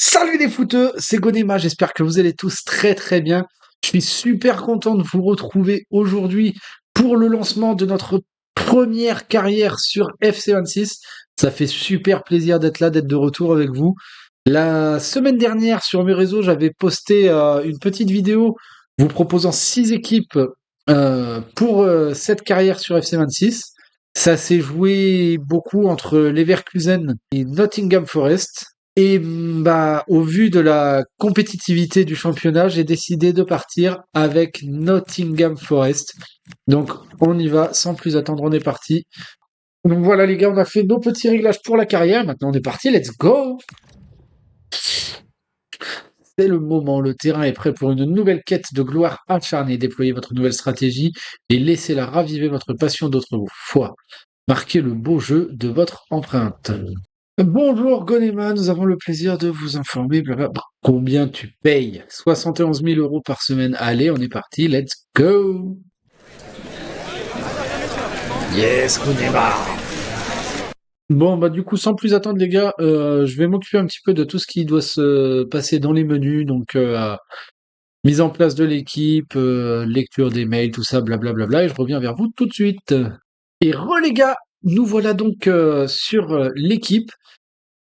Salut les footeux, c'est Gonema, j'espère que vous allez tous très très bien. Je suis super content de vous retrouver aujourd'hui pour le lancement de notre première carrière sur FC26. Ça fait super plaisir d'être là, d'être de retour avec vous. La semaine dernière sur mes réseaux, j'avais posté une petite vidéo vous proposant 6 équipes pour cette carrière sur FC26. Ça s'est joué beaucoup entre Leverkusen et Nottingham Forest. Et bah, au vu de la compétitivité du championnat, j'ai décidé de partir avec Nottingham Forest. Donc, on y va, sans plus attendre, on est parti. Donc voilà les gars, on a fait nos petits réglages pour la carrière. Maintenant, on est parti, let's go! C'est le moment, le terrain est prêt pour une nouvelle quête de gloire acharnée. Déployez votre nouvelle stratégie et laissez-la raviver votre passion d'autrefois. Marquez le beau jeu de votre empreinte. Bonjour Gonema, nous avons le plaisir de vous informer. Blablabla. Combien tu payes? 71 000 euros par semaine. Allez, on est parti, let's go! Yes, Gonema! Bon, bah du coup, sans plus attendre les gars, je vais m'occuper un petit peu de tout ce qui doit se passer dans les menus. Donc, mise en place de l'équipe, lecture des mails, tout ça, blablabla. Et je reviens vers vous tout de suite. Et les gars, nous voilà donc sur l'équipe.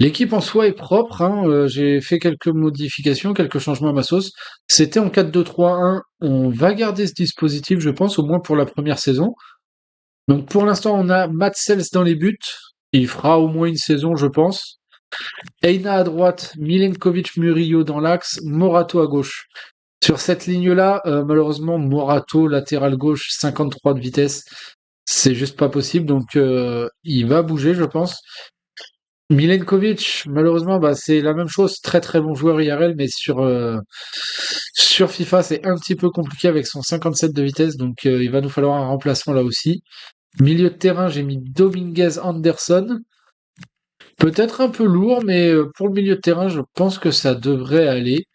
L'équipe en soi est propre, hein, j'ai fait quelques modifications, quelques changements à ma sauce. C'était en 4-2-3-1. On va garder ce dispositif, je pense, au moins pour la première saison. Donc pour l'instant, on a Matt Sells dans les buts. Il fera au moins une saison, je pense. Eina à droite, Milenkovic Murillo dans l'axe, Morato à gauche. Sur cette ligne-là, malheureusement, Morato, latéral gauche, 53 de vitesse, c'est juste pas possible. Donc il va bouger, je pense. Milenkovic, malheureusement, bah, c'est la même chose. Très très bon joueur IRL, mais sur FIFA, c'est un petit peu compliqué avec son 57 de vitesse, donc il va nous falloir un remplacement là aussi. Milieu de terrain, j'ai mis Dominguez Anderson. Peut-être un peu lourd, mais pour le milieu de terrain, je pense que ça devrait aller.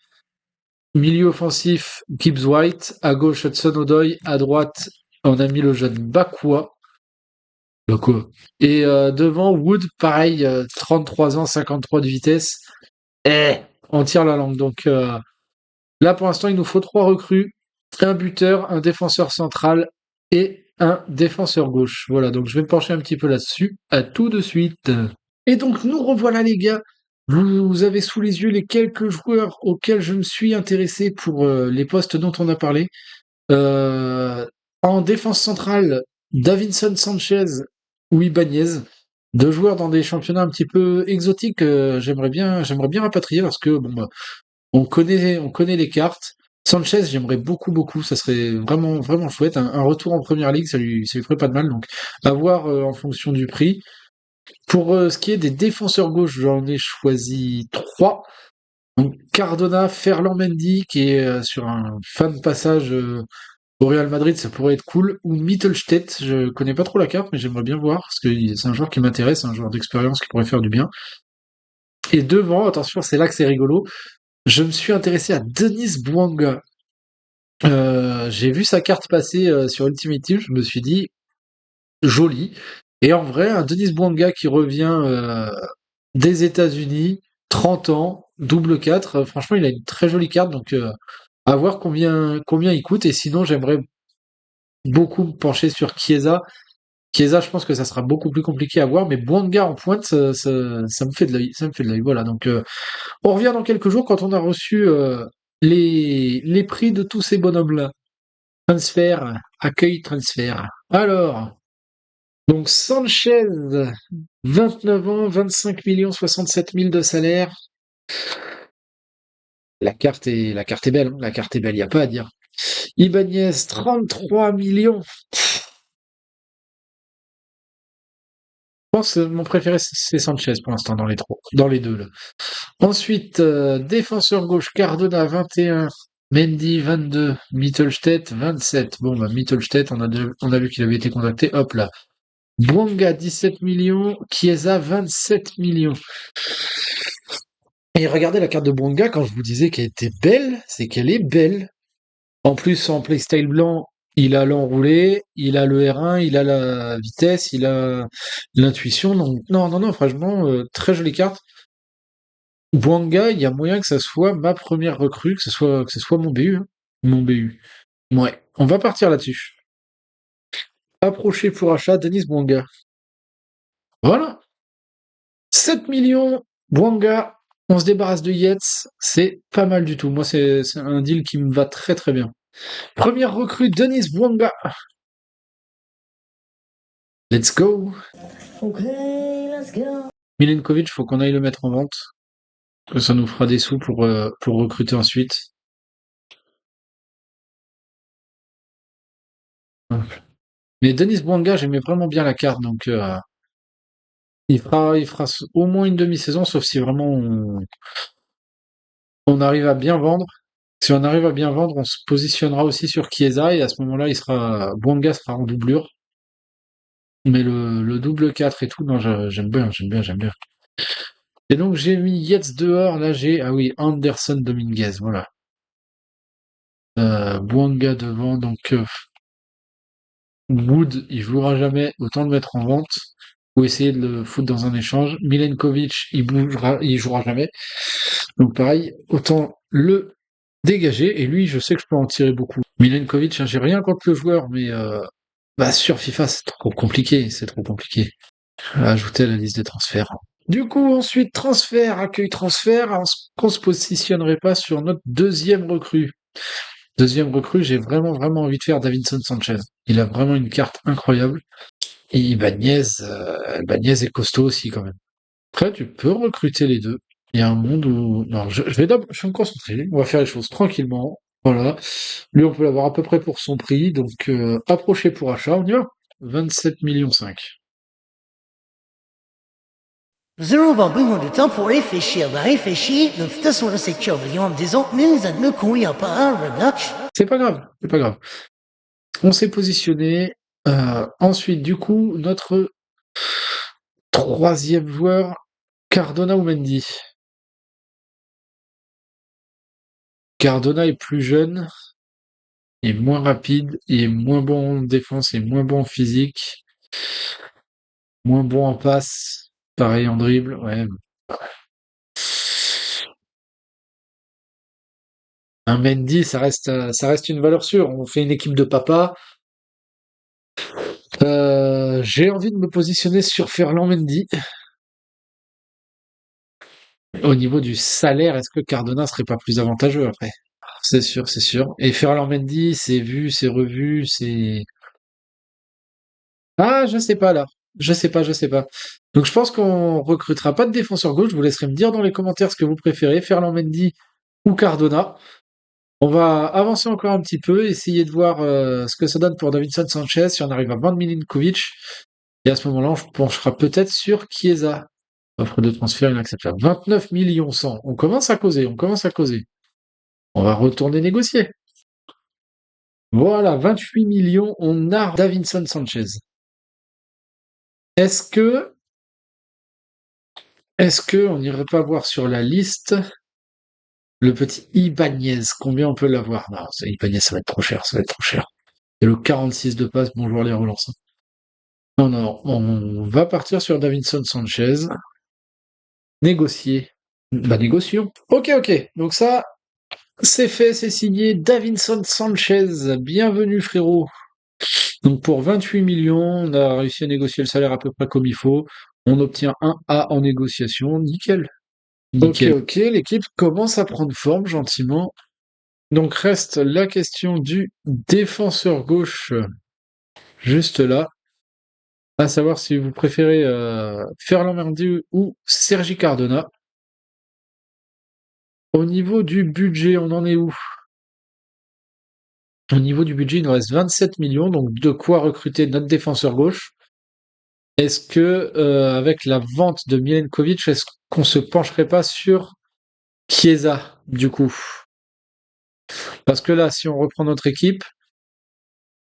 Milieu offensif, Gibbs White. À gauche, Hudson Odoi. À droite, on a mis le jeune Bakwa. Bakwa. Et devant, Wood, pareil, 33 ans, 53 de vitesse. On tire la langue. Donc là, pour l'instant, il nous faut 3 recrues, un buteur, un défenseur central et un défenseur gauche. Voilà, donc je vais me pencher un petit peu là-dessus. À tout de suite. Et donc nous revoilà les gars. Vous avez sous les yeux les quelques joueurs auxquels je me suis intéressé pour les postes dont on a parlé. Euh, En défense centrale, Davinson Sanchez ou Ibanez. 2 joueurs dans des championnats un petit peu exotiques. J'aimerais bien rapatrier parce que bon bah, on connaît les cartes. Sanchez, j'aimerais beaucoup, beaucoup. Ça serait vraiment, vraiment chouette. Un retour en première ligue, ça lui ferait pas de mal. Donc, à voir en fonction du prix. Pour ce qui est des défenseurs gauche, j'en ai choisi 3. Donc, Cardona, Ferland Mendy, qui est sur un fan passage au Real Madrid, ça pourrait être cool. Ou Mittelstädt, je connais pas trop la carte, mais j'aimerais bien voir, parce que c'est un joueur qui m'intéresse, un joueur d'expérience qui pourrait faire du bien. Et devant, attention, c'est là que c'est rigolo, je me suis intéressé à Denis Bouanga. J'ai vu sa carte passer sur Ultimate Team, je me suis dit joli. Et en vrai, un Denis Bouanga qui revient des États-Unis, 30 ans, double 4. Franchement, il a une très jolie carte, donc à voir combien il coûte. Et sinon, j'aimerais beaucoup me pencher sur Chiesa. Chiesa, je pense que ça sera beaucoup plus compliqué à voir, mais Bouanga en pointe, ça me fait de l'œil. Ça me fait de l'œil. Voilà. Donc, on revient dans quelques jours quand on a reçu les prix de tous ces bonhommes-là. Transfert, accueil, transfert. Alors, donc Sanchez, 29 ans, 25 millions, 67 000 de salaire. La carte est belle, hein. La carte est belle, il n'y a pas à dire. Ibanez, 33 millions. Je pense que mon préféré, c'est Sanchez pour l'instant dans les deux. Là. Ensuite, défenseur gauche, Cardona, 21. Mendy, 22. Mittelstädt, 27. Bon, bah, Mittelstädt, on a vu qu'il avait été contacté. Hop là. Bouanga, 17 millions. Chiesa, 27 millions. Et regardez la carte de Bouanga, quand je vous disais qu'elle était belle, c'est qu'elle est belle. En plus, en playstyle blanc, il a l'enroulé, il a le R1, il a la vitesse, il a l'intuition. Donc, non, non, non, franchement, très jolie carte. Bouanga, il y a moyen que ça soit ma première recrue, que ce soit mon BU, hein. Mon BU. Ouais, on va partir là-dessus. Approché pour achat, Denis Bouanga. Voilà. 7 millions, Bouanga, on se débarrasse de Yates, c'est pas mal du tout. Moi, c'est un deal qui me va très très bien. Première recrue, Denis Bouanga. Let's go. Okay, let's go. Milenkovic, faut qu'on aille le mettre en vente. Que ça nous fera des sous pour recruter ensuite. Mais Denis Bouanga, j'aimais vraiment bien la carte, donc il fera au moins une demi-saison, sauf si vraiment on arrive à bien vendre. Si on arrive à bien vendre, on se positionnera aussi sur Chiesa et à ce moment-là, Bouanga sera en doublure. Mais le double 4 et tout, non, j'aime bien, j'aime bien, j'aime bien. Et donc j'ai mis Yates dehors, là ah oui, Anderson Dominguez, voilà. Bouanga devant, donc Wood, il jouera jamais, autant le mettre en vente, ou essayer de le foutre dans un échange. Milenkovic, il jouera jamais. Donc pareil, autant le dégager, et lui, je sais que je peux en tirer beaucoup. Milenkovic, hein, j'ai rien contre le joueur, mais bah, sur FIFA, c'est trop compliqué, c'est trop compliqué. Ajouter à la liste des transferts. Du coup, ensuite, transfert, accueil transfert, est-ce qu'on se positionnerait pas sur notre deuxième recrue? Deuxième recrue, j'ai vraiment, vraiment envie de faire Davinson Sanchez. Il a vraiment une carte incroyable. Et Ibanez est costaud aussi quand même. Après, tu peux recruter les deux. Il y a un monde où... Non, je vais me concentrer. On va faire les choses tranquillement. Voilà. Lui, on peut l'avoir à peu près pour son prix. Donc, approché pour achat, on y va. 27 millions 5. Nous allons avoir besoin de temps pour réfléchir. Réfléchir, de toute façon, c'est que nous avons des openings à ne courir pas un notch. C'est pas grave, c'est pas grave. On s'est positionné. Ensuite, du coup, notre troisième joueur, Cardona ou Mendy. Cardona est plus jeune, il est moins rapide, il est moins bon en défense, il est moins bon en physique, moins bon en passe, pareil en dribble, ouais. Un Mendy, ça reste une valeur sûre. On fait une équipe de papa. J'ai envie de me positionner sur Ferland Mendy. Au niveau du salaire, est-ce que Cardona serait pas plus avantageux après? C'est sûr, c'est sûr. Et Ferland Mendy, c'est vu, c'est revu, c'est... Ah, je sais pas là. Je sais pas, je sais pas. Donc je pense qu'on recrutera pas de défenseur gauche. Je vous laisserai me dire dans les commentaires ce que vous préférez, Ferland Mendy ou Cardona. On va avancer encore un petit peu, essayer de voir ce que ça donne pour Davinson Sanchez, si on arrive à vendre Milinkovic. Et à ce moment-là, on se penchera peut-être sur Chiesa. Offre de transfert inacceptable. 29 millions 100. On commence à causer, on commence à causer. On va retourner négocier. Voilà, 28 millions, on a Davinson Sanchez. Est-ce que, est-ce que on n'irait pas voir sur la liste le petit Ibanez? Combien on peut l'avoir? Non, Ibanez, ça va être trop cher, ça va être trop cher. Et le 46 de passe, bonjour les relances. Non, non, on va partir sur Davinson Sanchez. Négocier. Bah, négocions. Ok, ok. Donc ça, c'est fait, c'est signé. Davinson Sanchez. Bienvenue, frérot. Donc pour 28 millions, on a réussi à négocier le salaire à peu près comme il faut. On obtient un A en négociation. Nickel. Nickel. Ok, ok. L'équipe commence à prendre forme gentiment. Donc reste la question du défenseur gauche juste là. À savoir si vous préférez Ferland Mendy ou Sergi Cardona. Au niveau du budget, on en est où? Au niveau du budget, il nous reste 27 millions, donc de quoi recruter notre défenseur gauche. Est-ce que, avec la vente de Milenkovic, est-ce qu'on se pencherait pas sur Chiesa, du coup? Parce que là, si on reprend notre équipe,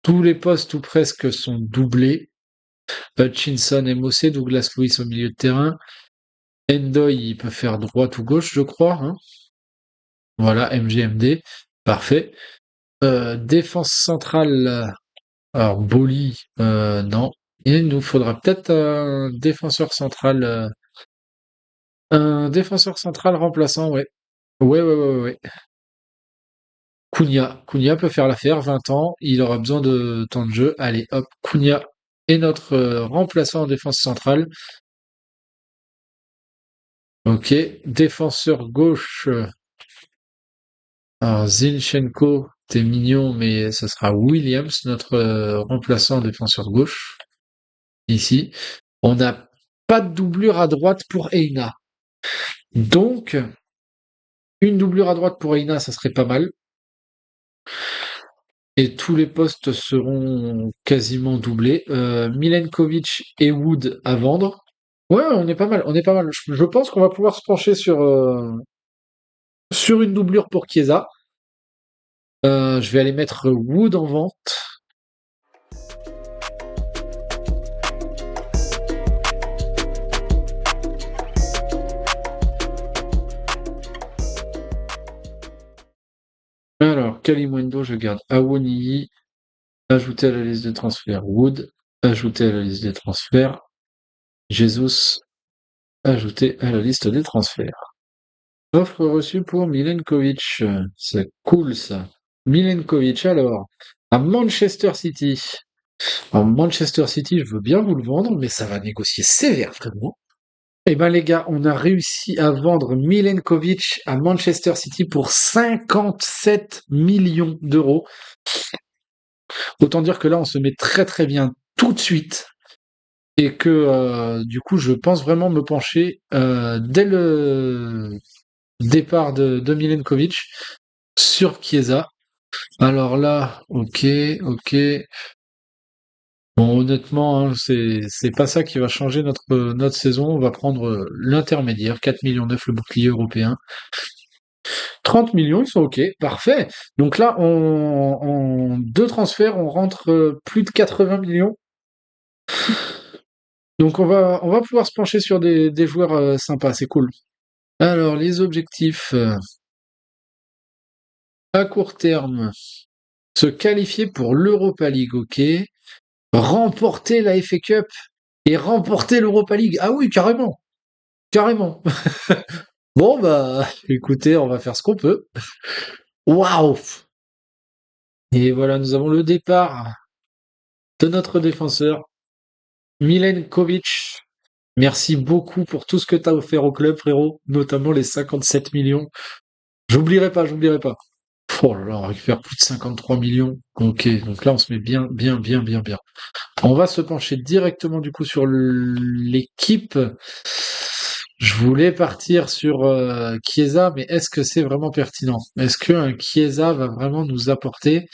tous les postes ou presque sont doublés. Hutchinson et Mossé, Douglas Lewis au milieu de terrain. Endoy, il peut faire droite ou gauche, je crois, hein. Voilà, MGMD. Parfait. Défense centrale, alors Boli, non. Il nous faudra peut-être un défenseur central Un défenseur central remplaçant, ouais. Ouais, ouais, ouais, ouais, ouais. Cunha peut faire l'affaire, 20 ans, il aura besoin de temps de jeu. Allez, hop, Cunha est notre remplaçant en défense centrale. Ok, défenseur gauche. Alors Zinchenko, t'es mignon, mais ça sera Williams, notre remplaçant en défenseur gauche. Ici, on n'a pas de doublure à droite pour Eina. Donc, une doublure à droite pour Eina, ça serait pas mal. Et tous les postes seront quasiment doublés. Milenkovic et Wood à vendre. Ouais, on est pas mal, on est pas mal. Je pense qu'on va pouvoir se pencher sur une doublure pour Chiesa. Je vais aller mettre Wood en vente. Alors, Kalimundo, je garde Awoniyi. Ajouter à la liste de transferts. Wood. Ajouter à la liste des transferts. Jesus. Ajouter à la liste des transferts. Offre reçue pour Milenkovic. C'est cool ça. Milenkovic alors. À Manchester City. En Manchester City, je veux bien vous le vendre, mais ça va négocier sévère, vraiment. Eh ben les gars, on a réussi à vendre Milenkovic à Manchester City pour 57 millions d'euros. Autant dire que là, on se met très très bien tout de suite et que du coup, je pense vraiment me pencher dès le départ de Milenkovic sur Chiesa. Alors là, ok, ok. Bon, honnêtement, hein, c'est pas ça qui va changer notre saison. On va prendre l'intermédiaire, 4 millions 9 le bouclier européen. 30 millions, ils sont ok, parfait. Donc là, en deux transferts, on rentre plus de 80 millions. Donc on va pouvoir se pencher sur des joueurs sympas, c'est cool. Alors, les objectifs à court terme, se qualifier pour l'Europa League, ok. Remporter la FA Cup et remporter l'Europa League. Ah oui, carrément, carrément. Bon, bah, écoutez, on va faire ce qu'on peut. Waouh! Et voilà, nous avons le départ de notre défenseur, Milenkovic. Merci beaucoup pour tout ce que tu as offert au club, frérot, notamment les 57 millions. J'oublierai pas, j'oublierai pas. Oh là là, on récupère plus de 53 millions. Ok, donc là, on se met bien, bien, bien, bien, bien. On va se pencher directement, du coup, sur l'équipe. Je voulais partir sur Chiesa, mais est-ce que c'est vraiment pertinent? Est-ce qu'un Chiesa va vraiment nous apporter?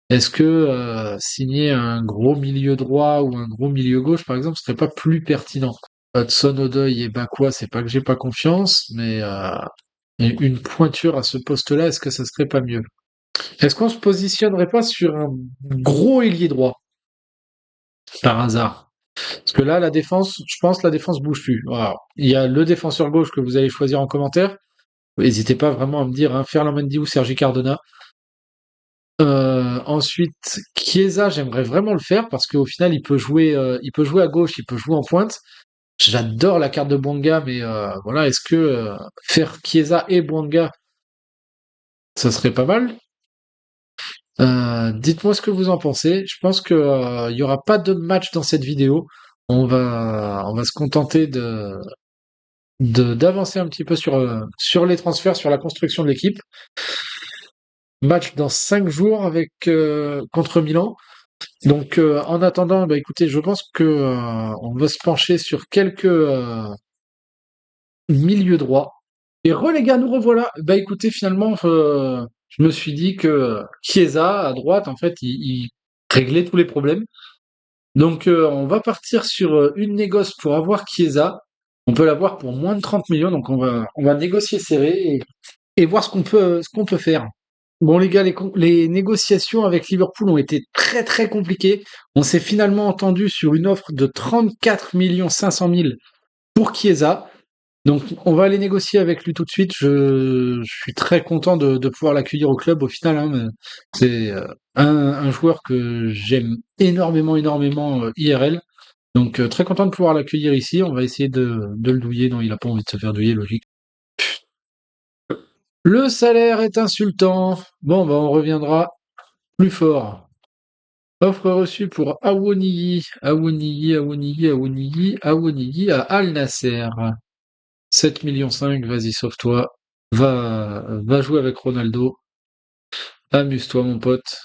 Est-ce que signer un gros milieu droit ou un gros milieu gauche, par exemple, serait pas plus pertinent? Hudson Odoi et Bakwa, c'est pas que j'ai pas confiance, mais une pointure à ce poste-là, est-ce que ça serait pas mieux? Est-ce qu'on se positionnerait pas sur un gros ailier droit, par hasard? Parce que là, la défense, je pense, la défense bouge plus. Voilà. Il y a le défenseur gauche que vous allez choisir en commentaire. N'hésitez pas vraiment à me dire, hein, Ferland Mendy ou Sergi Cardona. Ensuite, Chiesa, j'aimerais vraiment le faire parce qu'au final, il peut jouer à gauche, il peut jouer en pointe. J'adore la carte de Bouanga, mais voilà, est-ce que faire Chiesa et Bouanga, ça serait pas mal? Dites-moi ce que vous en pensez. Je pense que il y aura pas de match dans cette vidéo. On va se contenter d'avancer un petit peu sur les transferts, sur la construction de l'équipe. Match dans 5 jours avec contre Milan. Donc en attendant, bah écoutez, je pense que on va se pencher sur quelques milieux droits. Et les gars, nous revoilà. Bah écoutez, finalement, je me suis dit que Chiesa à droite, en fait, il réglait tous les problèmes. Donc on va partir sur une négoce pour avoir Chiesa. On peut l'avoir pour moins de 30 millions, donc on va négocier serré et voir ce qu'on peut faire. Bon les gars, les négociations avec Liverpool ont été très très compliquées. On s'est finalement entendu sur une offre de 34 500 000 pour Chiesa. Donc on va aller négocier avec lui tout de suite. Je suis très content de pouvoir l'accueillir au club au final, hein. C'est un joueur que j'aime énormément, énormément IRL. Donc très content de pouvoir l'accueillir ici. On va essayer de le douiller. Non, il a pas envie de se faire douiller, logique. Le salaire est insultant. Bon, bah on reviendra plus fort. Offre reçue pour Awoniyi à Al Nasser. 7,5 millions, vas-y, sauve-toi. Va jouer avec Ronaldo. Amuse-toi, mon pote.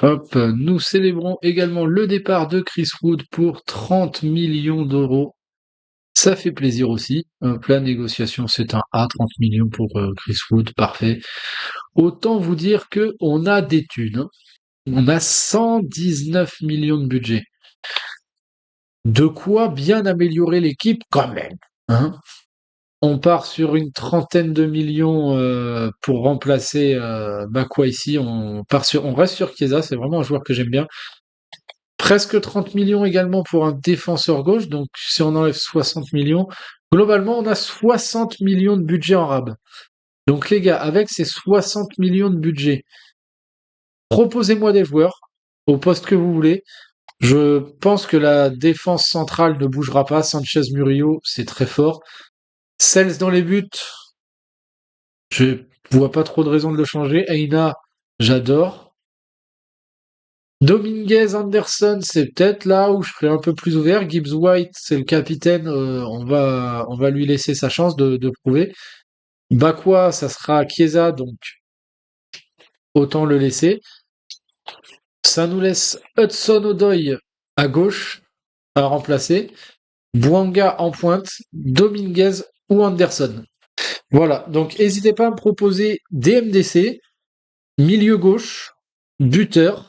Hop, nous célébrons également le départ de Chris Wood pour 30 millions d'euros. Ça fait plaisir aussi. La négociation, c'est un A, 30 millions pour Chris Wood, parfait. Autant vous dire que on a des thunes. Hein. On a 119 millions de budget. De quoi bien améliorer l'équipe quand même. Hein. On part sur une trentaine de millions pour remplacer quoi ici. On reste sur Chiesa, c'est vraiment un joueur que j'aime bien. Presque 30 millions également pour un défenseur gauche, donc si on enlève 60 millions, globalement on a 60 millions de budget en rab. Donc les gars, avec ces 60 millions de budget, proposez-moi des joueurs au poste que vous voulez. Je pense que la défense centrale ne bougera pas. Sanchez Murillo, c'est très fort. Sels dans les buts, je vois pas trop de raison de le changer. Aina, j'adore. Dominguez Anderson, c'est peut-être là où je serais un peu plus ouvert. Gibbs White, c'est le capitaine, on va lui laisser sa chance de prouver. Bakwa, ça sera Chiesa, donc autant le laisser. Ça nous laisse Hudson Odoi à gauche à remplacer. Bouanga en pointe, Dominguez ou Anderson. Voilà, donc n'hésitez pas à me proposer des MDC, milieu gauche, buteur,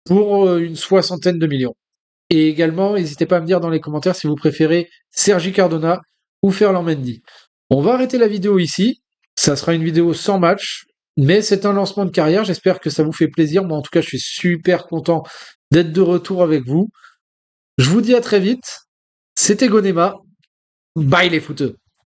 pour une soixantaine de millions. Et également, n'hésitez pas à me dire dans les commentaires si vous préférez Sergi Cardona ou Ferland Mendy. On va arrêter la vidéo ici. Ça sera une vidéo sans match, mais c'est un lancement de carrière. J'espère que ça vous fait plaisir. Moi, en tout cas, je suis super content d'être de retour avec vous. Je vous dis à très vite. C'était Gonema. Bye les footeux.